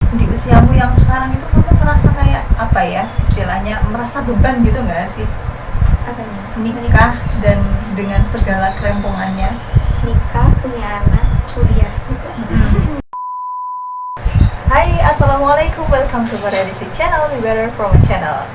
di usiamu yang sekarang itu kamu merasa kayak apa ya istilahnya, merasa beban gitu nggak sih? Apanya? Nikah dan dengan segala kerempongannya. Nikah, punya anak, kuliah juga. Hai, assalamualaikum, welcome to Paradisi Channel, Be Better From Channel.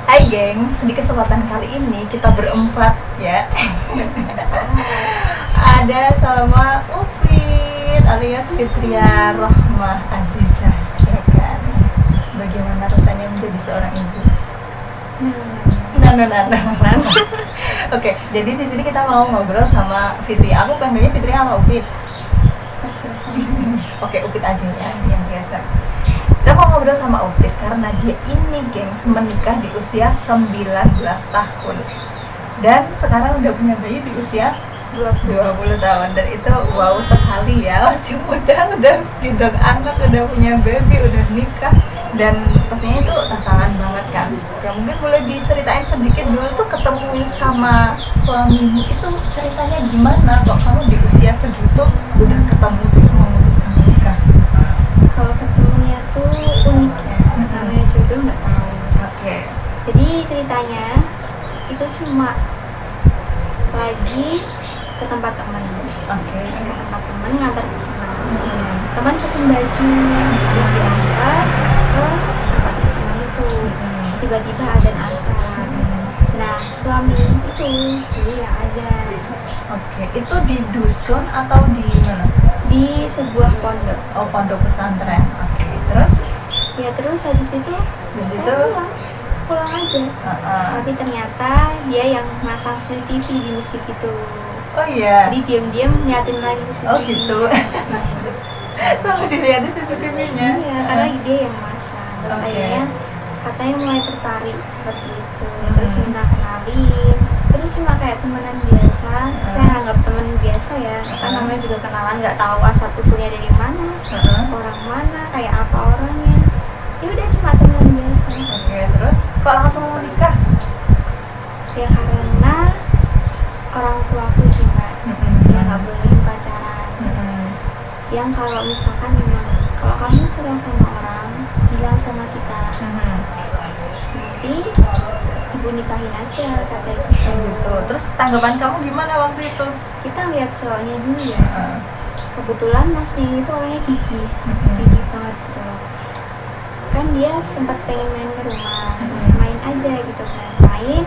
Hai gengs, di kesempatan kali ini kita berempat ya. Ada sama Ufit alias Fitria Rohmah Azizah, ya kan? Bagaimana rasanya menjadi seorang ibu? Nah. Oke, jadi di sini kita mau ngobrol sama Fitri. Aku panggilnya Fitri atau Ufit? Oke, Ufit aja ya, yang biasa. Kita mau ngobrol sama Ufit karena dia ini gengs menikah di usia 19 tahun. Dan sekarang udah punya bayi di usia 20 tahun. Dan itu wow sekali ya, masih muda, udah gendong anak, udah punya baby, udah nikah. Dan pastinya itu tantangan banget kan. Ya mungkin boleh diceritain sedikit dulu tuh ketemu sama suamimu itu ceritanya gimana kok kamu di usia segitu udah ketemu terus memutuskan menikah? Kalau ketemunya tuh unik ya, namanya jodoh nggak tahu. Oke. Jadi ceritanya itu cuma lagi ke tempat teman. Oke. Ke tempat teman ngantar pesanan. Teman pesen baju, terus diantar ke tempatnya teman itu. Tiba-tiba adzan azan. Nah suami itu dulu yang azan Oke, itu di dusun atau di mana? di sebuah pondok. Oh, pondok pesantren. Oke, terus? Ya terus habis itu Habis saya itu? pulang aja. Tapi ternyata dia yang masang CCTV di masjid itu. Oh iya. Jadi diam-diam ngeliatin lagi CCTV. Oh gitu. Sama dilihatin CCTV-nya. Iya, karena dia yang masang. Terus Oke. akhirnya katanya mulai tertarik seperti itu. Terus minta kenalin. Terus cuma kayak temenan biasa. Saya anggap temen biasa ya. Kan namanya juga kenalan, nggak tahu asal usulnya dari mana, orang mana, kayak apa orangnya. Ya udah cuma temenan biasa. Oke, terus kok langsung mau nikah? Ya karena orang tua aku sih mbak, ya nggak boleh pacaran. Yang kalau misalkan memang kalau kamu suka sama orang, bilang sama kita, nanti ibu nikahin aja kata gitu. Gitu. Terus tanggapan kamu gimana waktu itu? Kita lihat cowoknya dulu ya. Kebetulan masnya itu orangnya gigih banget gitu loh. Kan dia sempat pengen main ke rumah, main aja gitu kan, main.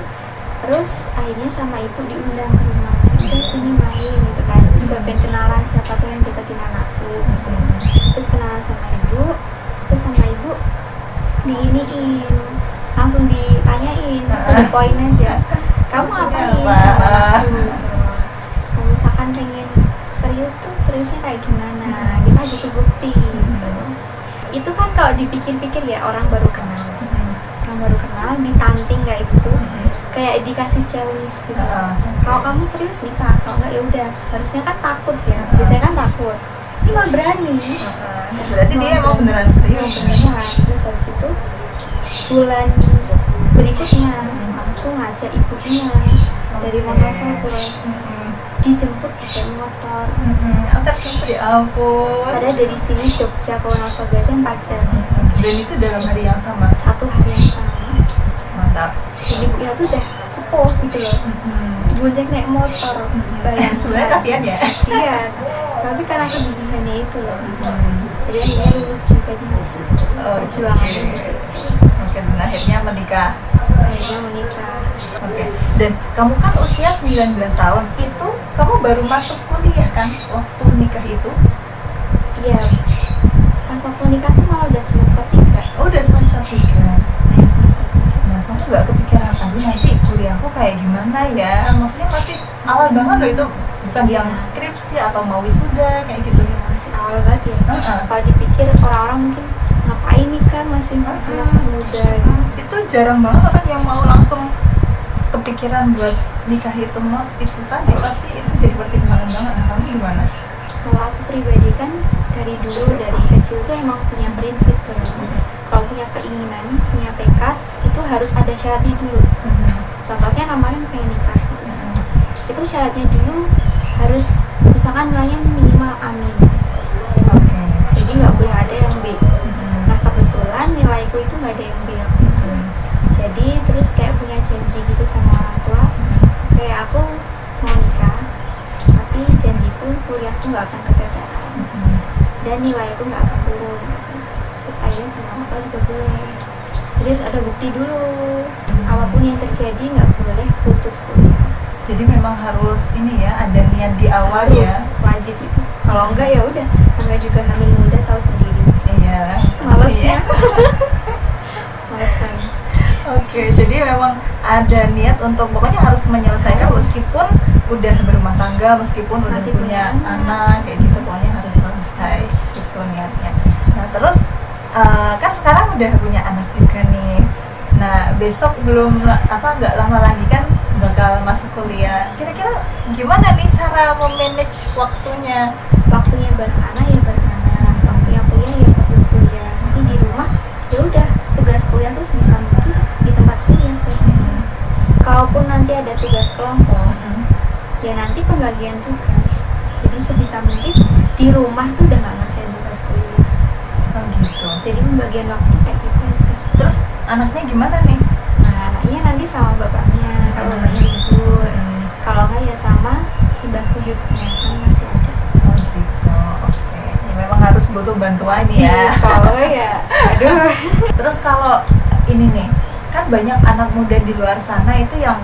Terus akhirnya sama ibu diundang ke rumah, udah sini main gitu kan. Juga pengen kenalan siapa tuh yang deketin anakku gitu. Terus kenalan sama ibu, terus sama ibu diiniin, langsung ditanyain, to the point aja. Kamu apain sama anakku gitu. Kalau misalkan pengen serius tuh seriusnya kayak gimana? Kita butuh bukti gitu. Itu kan kalau dipikir-pikir ya orang baru kenal, ditanting kayak gitu, kayak dikasih challenge gitu. Kalau kamu serius nikah, kalau enggak ya udah. Harusnya kan takut ya, biasanya kan takut. Ini mah berani. Berarti dia emang beneran serius. Beneran. Terus habis itu bulan berikutnya langsung ngajak ibunya dari Wonosobo, dijemput pakai motor. Antar jemput, ya ampun. Padahal dari sini Jogja ke Wonosobo aja 4 jam. Dan itu dalam hari yang sama. Satu hari yang sama. Mantap. Jadi ibunya tuh udah sepuh gitu loh. Bonceng naik motor. Bayangin. Sebenarnya kasihan ya. Kasihan. Tapi karena kebijakannya itu loh. Jadi akhirnya lulus juga di situ. Perjuangan di situ. Oke, dan akhirnya menikah. Akhirnya menikah. Oke. Dan kamu kan usia 19 tahun. Itu kamu baru masuk kuliah kan waktu nikah itu? Iya. Pas waktu nikah tuh malah udah semester 3. Oh, udah semester 3. Nah, kamu nggak kepikiran tadi nanti kuliahku kayak gimana ya? Maksudnya masih awal banget loh itu, bukan yang skripsi atau mau wisuda kayak gitu. Masih awal banget ya. Kalau dipikir orang-orang mungkin ngapain nikah masih semester muda gitu. Itu jarang banget orang yang mau langsung kepikiran buat nikah itu mah. Itu tadi pasti itu jadi pertimbangan banget. Nah, kamu gimana? Kalau aku pribadi kan dari dulu, dari kecil tuh emang punya prinsip tuh. Kalau punya keinginan, punya tekad, itu harus ada syaratnya dulu. Contohnya kemarin pengen nikah syaratnya dulu harus misalkan nilainya minimal amin, Oke. jadi nggak boleh ada yang B. Nah kebetulan nilaiku itu nggak ada yang B waktu itu. Jadi terus kayak punya janji gitu sama orang tua, kayak aku mau nikah tapi janjiku kuliahku nggak akan keteteran dan nilaiku nggak akan turun. Terus akhirnya sama orang tua juga boleh, jadi harus ada bukti dulu, apapun yang terjadi nggak boleh putus kuliah. Jadi memang harus ini ya, ada niat di awal Harus, ya. wajib itu. Kalau enggak ya udah, namanya juga hamil muda tahu sendiri. Iya. Malesnya. Iya. Males banget. Oke, jadi memang ada niat untuk pokoknya harus menyelesaikan meskipun udah berumah tangga, meskipun udah Nanti punya punya anak kayak gitu, pokoknya harus selesai itu niatnya. Nah terus kan sekarang udah punya anak juga nih. Nah besok belum nggak lama lagi kan bakal masuk kuliah. Kira-kira gimana nih cara memanage waktunya? Waktunya bareng anak ya bareng anak, waktunya kuliah ya fokus kuliah. Nanti di rumah ya udah tugas kuliah tuh sebisa mungkin di tempat kuliah selesai. Kalaupun nanti ada tugas kelompok, ya nanti pembagian tugas. Jadi sebisa mungkin di rumah tuh udah nggak ngerjain tugas kuliah. Oh gitu. Jadi pembagian waktu kayak gitu aja. Terus anaknya gimana nih? Nah anaknya nanti sama bapaknya, kalau bapaknya libur. Kalau nggak ya sama si mbak buyutnya kan masih ada. Oh gitu. Oke. Ya, memang harus butuh bantuan ya. Kalau ya, aduh. Terus kalau ini nih, kan banyak anak muda di luar sana itu yang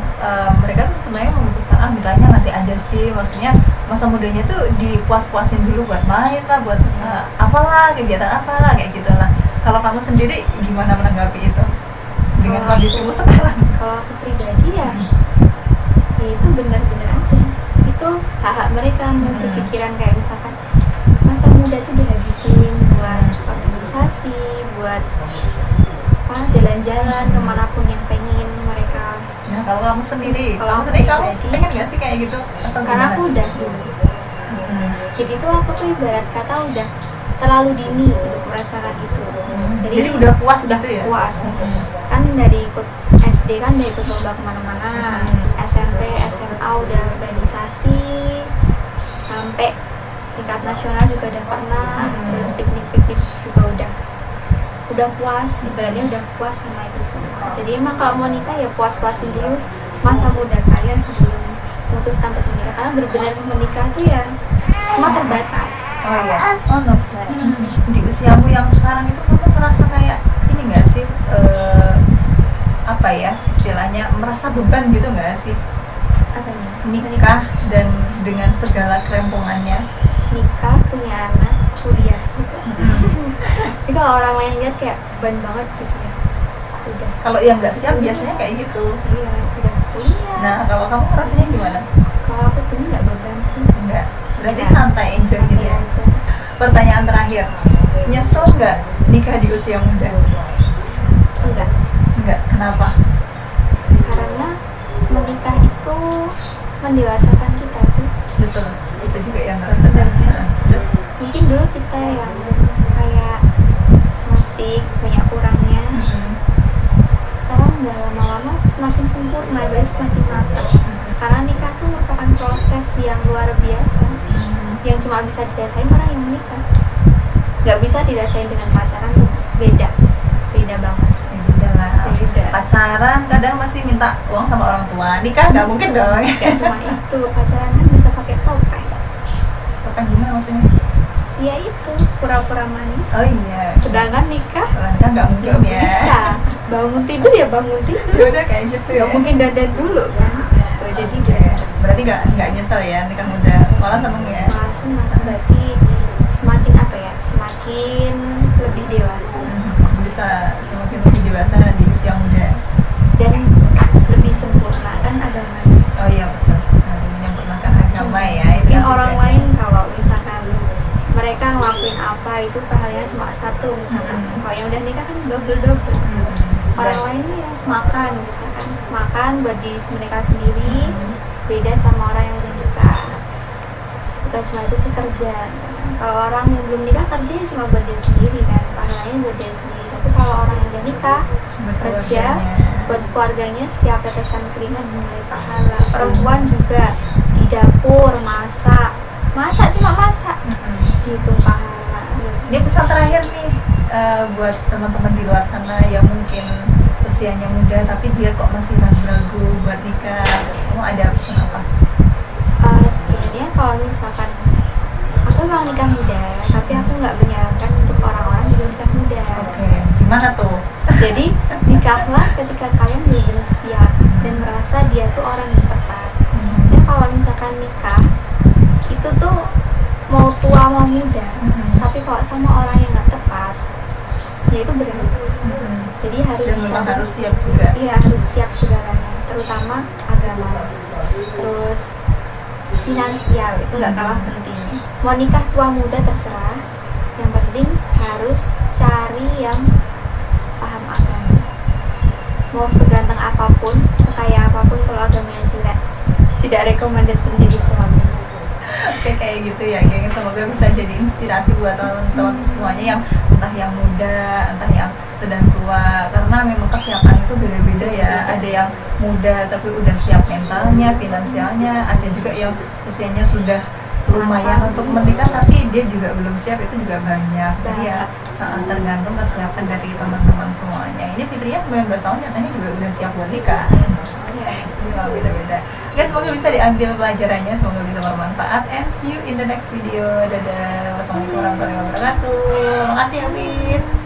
mereka tuh sebenarnya memutuskan nikahnya nanti aja sih, maksudnya masa mudanya tuh dipuas-puasin dulu buat main lah, buat apalah, kegiatan apalah kayak gitu lah. Kalau kamu sendiri gimana menanggapi itu dengan Kalau kondisimu sekarang? Kalau aku pribadi ya itu benar-benar aja. Itu hak mereka mau berpikiran kayak misalkan masa muda tuh dihabisin buat organisasi, buat jalan-jalan kemanapun yang pengen mereka. Nah kalau kamu sendiri, Kalau kamu sendiri kamu pribadi, pengen gak sih kayak gitu? Atau karena gimana? aku udah dulu. Jadi tuh aku tuh ibarat kata udah terlalu dini untuk merasakan itu. Jadi udah puas udah gitu ya? puas. Kan dari ikut SD kan udah ikut lomba kemana-mana, SMP, SMA udah organisasi, sampai tingkat nasional juga udah pernah, terus piknik-piknik juga udah puas, ibaratnya udah puas sama itu semua. Jadi emang kalau mau nikah ya puas-puasin dulu masa muda kalian sebelum memutuskan untuk menikah, karena benar-benar menikah tuh ya semua terbatas. Oh iya. Oh no. Di usiamu yang sekarang itu kamu merasa kayak ini nggak sih? Apa ya istilahnya, merasa beban gitu nggak sih? Apanya? Nikah dan dengan segala kerempongannya. Nikah, punya anak, kuliah gitu. Tapi kalau orang lain lihat kayak beban banget gitu ya. Udah. Kalau yang nggak siap biasanya kayak gitu. Iya, udah kuliah. Nah kalau kamu rasanya gimana? Kalau aku sendiri nggak beban sih. Enggak. Berarti Enggak. santai, enjoy gitu Santai ya. aja. Pertanyaan terakhir, nyesel nggak nikah di usia muda? Enggak. Enggak. Kenapa? Karena menikah itu mendewasakan kita sih. Betul. Itu juga yang ngerasa. Benar. Terus? Mungkin dulu kita yang kayak masih banyak kurangnya, sekarang udah lama-lama semakin sempurna, berarti semakin matang. Karena nikah tuh merupakan proses yang luar biasa, yang cuma bisa dirasain orang yang menikah. Nggak bisa dirasain dengan pacaran tuh, beda banget. Ya beda lah. Beda. Pacaran kadang masih minta uang sama orang tua, nikah nggak mungkin dong. Gak cuma itu, pacaran kan bisa pakai topeng. Topeng gimana maksudnya? Ya itu, pura-pura manis. Oh iya. Sedangkan nikah Kalau nikah nggak mungkin nggak ya. bisa. Bangun tidur ya bangun tidur. Ya udah kayak gitu ya. Nggak mungkin dandan dulu kan. Tuh, jadi Oke. Berarti nggak nyesel ya nikah muda, malah seneng ya. malah senang, berarti semakin apa ya, semakin lebih dewasa Bisa semakin lebih dewasa di usia muda. dan lebih sempurna kan agamanya. Oh iya betul sekali, menyempurnakan agama ya. Itu Mungkin kan orang tujuannya. lain kalau misalkan mereka ngelakuin apa itu pahalanya cuma satu misalkan, kalau yang udah nikah kan double. Orang lain ya makan misalkan, makan buat diri mereka sendiri, beda sama orang yang udah nikah. Bukan cuma itu sih, kerja misalkan. Kalau orang yang belum nikah kerjanya cuma buat dia sendiri kan, pahalanya buat dia sendiri. Tapi kalau orang yang udah nikah Buat kerja keluarganya. buat keluarganya, setiap tetesan keringat dinilai pahala. Perempuan juga di dapur masak cuma masak gitu pahala. Ini pesan terakhir nih buat teman-teman di luar sana yang mungkin usianya muda tapi dia kok masih ragu-ragu buat nikah. Kamu ada pesan apa? Sebenarnya kalau misalkan aku memang nikah muda, tapi aku nggak menyarankan untuk orang-orang juga nikah muda. Oke, gimana tuh? Jadi nikahlah ketika kalian benar-benar siap dan merasa dia tuh orang yang tepat. Dan kalau misalkan nikah itu tuh mau tua mau muda, tapi kalau sama orang yang nggak tepat, ya itu berat. Jadi harus dan memang harus siap juga. Iya, harus siap segalanya, terutama agama, terus finansial itu nggak kalah penting. Mau nikah tua muda terserah, yang penting harus cari yang paham agama. Mau seganteng apapun, sekaya apapun, kalau agamanya jelek, tidak recommended menjadi suami. Oke, kayak gitu ya geng. Semoga bisa jadi inspirasi buat teman-teman semuanya yang entah yang muda, entah yang sedang tua, karena memang kesiapan itu beda-beda ya. Ada yang muda tapi udah siap mentalnya, finansialnya, ada juga yang usianya sudah lumayan untuk menikah tapi dia juga belum siap, itu juga banyak. Jadi ya tergantung kesiapan dari teman-teman semuanya. Ini Fitrinya 19 tahun nyatanya juga udah siap buat nikah. Jadi beda-beda. Guys, semoga bisa diambil pelajarannya, semoga bisa bermanfaat, and see you in the next video. Dadah. Wassalamualaikum warahmatullahi wabarakatuh. Makasih ya, Fit.